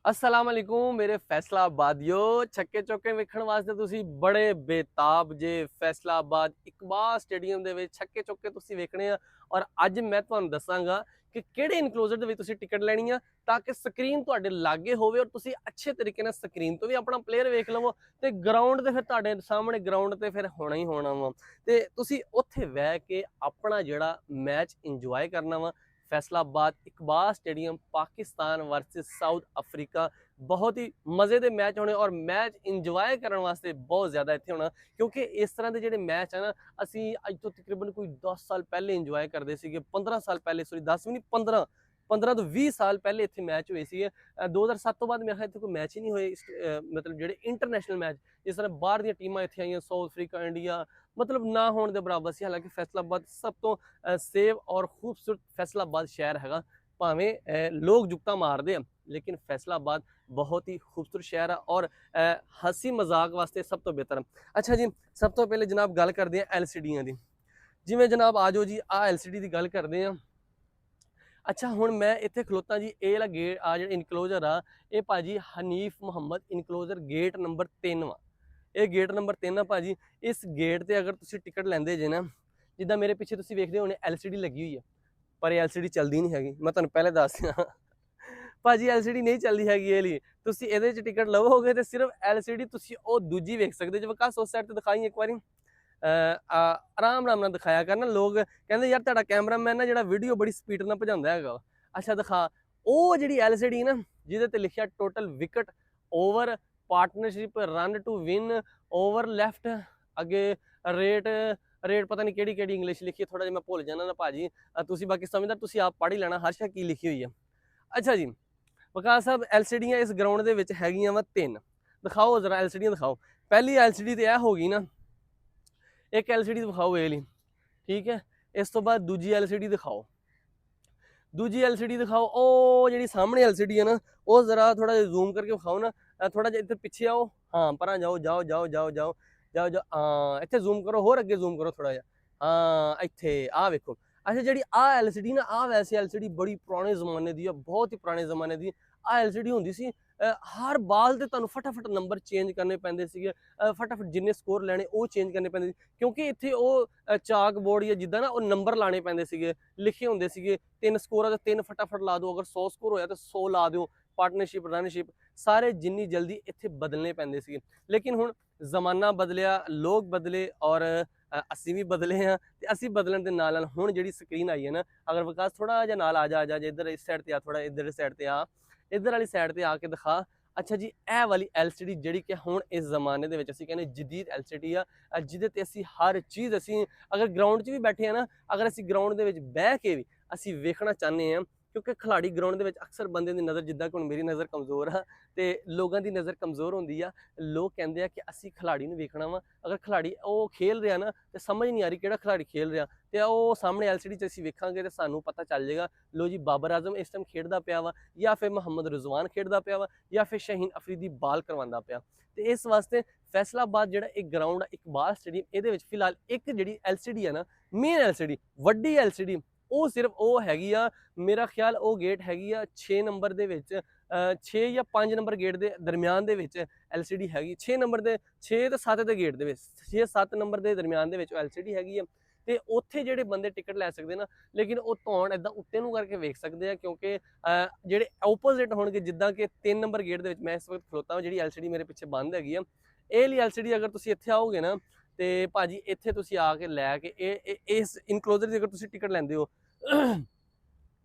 अस्सलाम वालेकुम मेरे फैसलाबादियो छक्के चौके ਵੇਖਣ ਵਾਸਤੇ ਤੁਸੀਂ ਬੜੇ ਬੇਤਾਬ ਜੇ ਫੈਸਲਾਬਾਦ ਇਕਬਾਲ ਸਟੇਡੀਅਮ ਦੇ ਵਿੱਚ ਛੱਕੇ ਚੌਕੇ ਤੁਸੀਂ ਵੇਖਣੇ ਆ ਔਰ ਅੱਜ ਮੈਂ ਤੁਹਾਨੂੰ ਦੱਸਾਂਗਾ ਕਿ ਕਿਹੜੇ ਇਨਕਲੋਜ਼ਰ ਦੇ ਵਿੱਚ ਤੁਸੀਂ ਟਿਕਟ ਲੈਣੀ ਆ ਤਾਂ ਕਿ ਸਕਰੀਨ ਤੁਹਾਡੇ ਲਾਗੇ ਹੋਵੇ ਔਰ ਤੁਸੀਂ ਅੱਛੇ ਤਰੀਕੇ ਨਾਲ ਸਕਰੀਨ ਤੋਂ ਵੀ ਆਪਣਾ ਪਲੇਅਰ ਵੇਖ ਲਵੋ ਤੇ ਗਰਾਊਂਡ ਤੇ ਫਿਰ ਤੁਹਾਡੇ ਸਾਹਮਣੇ ਗਰਾਊਂਡ ਤੇ ਫਿਰ ਹੋਣਾ ਹੀ ਹੋਣਾ ਵਾ ਤੇ ਤੁਸੀਂ ਉੱਥੇ ਬਹਿ ਕੇ ਆਪਣਾ ਜਿਹੜਾ ਮੈਚ ਇੰਜੋਏ ਕਰਨਾ ਵਾ। Faisalabad Iqbal stadium Pakistan versus south Africa बहुत ही मज़े के मैच होने और मैच इंजॉय करने वास्ते बहुत ज़्यादा इतने होना क्योंकि इस तरह के जो मैच है ना असी अज तो तकरीबन कोई 10 साल पहले इंजॉय करते थे 15 साल पहले सॉरी 10 भी नहीं 15 तो 20 साल पहले इतने मैच हुए थे 2007 तो बाद मेरे ख्याल इतने कोई मैच ही नहीं हुए मतलब जो इंटरनेशनल मैच जिस तरह बाहर दी टीमां इतने आई साउथ अफ्रीका इंडिया मतलब ना होने के बराबर से। हालांकि फैसलाबाद सब तो सेव और खूबसूरत फैसलाबाद शहर है भावें लोग जुगता मारते हैं लेकिन फैसलाबाद बहुत ही खूबसूरत शहर है और हंसी मजाक वास्ते सब तो बेहतर है। अच्छा जी सब तो पहले जनाब गल करते हैं LCD की जिमें जनाब आ जाओ जी LCD की गल करते हैं। अच्छा हुण मैं इत्थे खलोता जी ये वाला गेट आ जो इनकलोजर आ ये भाजी हनीफ मुहम्मद इनकलोजर गेट नंबर 3 वा ये गेट नंबर 3 आ भाजी। इस गेट ते अगर तुसी टिकट लैंदे जे ना जिद्दां मेरे पिछे तुसी वेखदे होने LCD लगी हुई है पर ये LCD चलदी नहीं हैगी मैं तुहानूं पहले दस दियां भाजी LCD नहीं चलदी हैगी ये लिए तुसी इहदे च टिकट लवोगे ते सिर्फ LCD तुसी ओ दूजी वेख सकदे जे विकास उस साइड ते दिखाई एक बारी आराम आराम दिखाया करना लोग कहते यार तुहाडा कैमरामैन ना जिहड़ा वीडियो बड़ी स्पीड नाल भजांदा हैगा। अच्छा दिखा वो जिहड़ी LCD ना जिहदे ते लिखिया total wicket over partnership run to win over left अगे रेट रेट पता नहीं केड़ी केड़ी इंग्लिश लिखी है थोड़ा जिहा मैं भुल जाना ना भाजी तुसी बाकी समझदा तुसी आप पढ़ ही लेना हर शा की लिखी हुई है। अच्छा जी वकास साहब LCD इस ग्राउंड दे विच हैगियां वा 3 दिखाओ जरा LCD दिखाओ। पहली LCD तो यह होगी ना एक LCD दिखाओ ये ली ठीक है इस तो बाद दूजी LCD दिखाओ दूजी LCD दिखाओ ओ जी सामने LCD है ना वो जरा थोड़ा जूम करके दिखाओ ना थोड़ा जिहा इधर पिछे आओ हाँ पर जाओ जाओ जाओ जाओ जाओ जाओ जाओ हाँ इतने जूम करो होर अगे जूम करो थोड़ा जिहा हाँ इत्थे आ वेखो। अच्छा जी LCD ना वैसे LCD बड़ी पुराने जमाने की बहुत ही पुराने जमाने की LCD होंदी सी हर बाल ते तुहानूं फटाफट नंबर चेंज करने पैंदे सीगे फटाफट जिन्ने स्कोर लैने वो चेंज करने पैंदे क्योंकि इत्थे वो चाक बोर्ड या जिद्दां ना वो नंबर लाने पैंदे सीगे लिखे होंदे सीगे 3 स्कोर है तो 3 फटाफट ला दो अगर 100 स्कोर होया तो 100 ला दो पार्टनरशिप रनशिप सारे जिन्नी जल्दी इत्थे बदलने पैंदे सीगे। लेकिन हुण जमाना बदलिया लोग बदले और असी भी बदले हैं तो असी बदलण दे नाल नाल हुण जिहड़ी स्क्रीन आई है ना अगर विकास थोड़ा जिहा नाल आ जा इधर इस साइड ते आ थोड़ा इधर इस साइड ते आ इधर वाली साइड ते आके दिखा। अच्छा जी ए वाली LCD जिहड़ी कि हुण इस जमाने दे विच असीं कहने जदीद LCD आ जिहदे ते असीं हर चीज़ असीं अगर ग्राउंड च भी बैठे हैं ना अगर असीं ग्राउंड दे विच बैठ के भी असीं वेखना चाहते हैं क्योंकि खिलाड़ी ग्राउंड दे विच अक्सर बंदे दी नज़र जिद्दां कि हुण मेरी नज़र कमज़ोर आ ते लोगों की नज़र कमज़ोर होंदी आ लोग कहंदे आ कि असीं खिलाड़ी नूं वेखना वा अगर खिलाड़ी वो खेल रहा ना तो समझ नहीं आ रही किहड़ा खिलाड़ी खेल रहा तो वो सामने LCD च असीं वेखांगे तो सानूं पता चल जाएगा लो जी बाबर आजम इस टाइम खेडदा पिया वा या फिर मोहम्मद रिजवान खेडदा पिया वा या फिर शाहीन अफरीदी बाल करवांदा पिया। तो इस वास्ते फैसलाबाद जिहड़ा एक ग्राउंड है इकबाल स्टेडियम इहदे विच फिलहाल एक जिहड़ी LCD है ना मेन LCD वड्डी LCD वो सिर्फ वो हैगी आ मेरा ख्याल वो गेट हैगी आ 6 नंबर दे विच 6 या 5 नंबर गेट के दरम्यान दे विच LCD हैगी 6 नंबर दे 6 तो 7 के गेट दे विच 6-7 नंबर के दरम्यान दे विच LCD हैगी है तो उत्थे जिहड़े बंदे टिकट लै सकते ना लेकिन वो धौन इदां उत्ते नूं करके वेख सकते हैं क्योंकि जिहड़े ओपोजिट होणगे जिद्दां कि 3 नंबर गेट दे विच मैं इस वक्त खलोता हूं जिहड़ी LCD मेरे पिछे बंद हैगी आ ये ली LCD अगर तुसीं इत्थे आओगे ना तो भाजी इत्थे तुसीं आके लैके इस इनकलोजर की अगर तुसीं टिकट लैंदे हो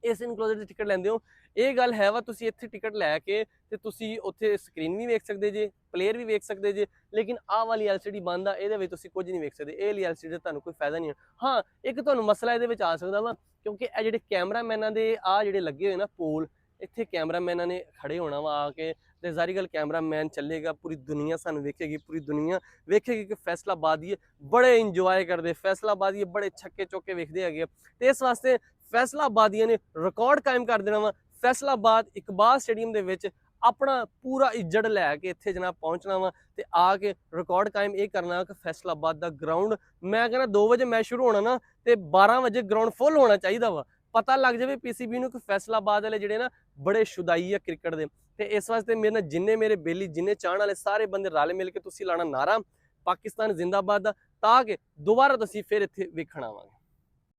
इस इनकलोजर की टिकट लैंदे हो ये गल है वा तुसीं इत्थे टिकट लैके ते तुसीं उत्थे स्क्रीन भी वेख सकदे जे प्लेयर भी वेख सकदे जे लेकिन आ वाली LCD बंद आ इहदे विच तुसीं कुछ नहीं वेख सकदे ये LCD दा तुहानूं कोई फायदा नहीं है। हाँ एक तुहानूं मसला इहदे विच आ सकदा वा क्योंकि ये जिहड़े कैमरामैनां दे आ जिहड़े लगे होए ना पोल इत्थे कैमरामैनां ने खड़े होना वा आके ते जारी गल कैमरामैन चलेगा पूरी दुनिया सानूं वेखेगी पूरी दुनिया वेखेगी कि फैसलाबादी बड़े इंजॉय करदे फैसलाबादी बड़े छक्के चौके वेखदे हैगे ते इस वास्ते फैसलाबादियां ने रिकॉर्ड कायम कर देना वा फैसलाबाद इकबाल स्टेडियम दे विच अपना पूरा इज्जड़ लैके इत्थे जनाब पहुंचना वा ते आके रिकॉर्ड कायम ये करना कि फैसलाबाद दा ग्राउंड मैं कहना 2 बजे मैच शुरू होना ना ते 12 बजे ग्राउंड फुल होना चाहिए वा पता लग जाए PCB नूं कि फैसलाबाद वाले जिहड़े ना बड़े शुदाई आ क्रिकेट दे ਤੇ ਇਸ ਵਾਸਤੇ ਮੇਰੇ ਨਾਲ ਜਿੰਨੇ ਮੇਰੇ ਬੇਲੀ ਜਿੰਨੇ ਚਾਹਣ ਵਾਲੇ ਸਾਰੇ ਬੰਦੇ ਰਲ ਮਿਲ ਕੇ ਤੁਸੀਂ ਲਾਣਾ ਨਾਰਾ ਪਾਕਿਸਤਾਨ ਜ਼ਿੰਦਾਬਾਦ ਦਾ, ਤਾਂ ਕਿ ਦੁਬਾਰਾ ਤੁਸੀਂ ਫਿਰ ਇੱਥੇ ਵੇਖਣ ਆਵਾਂਗੇ।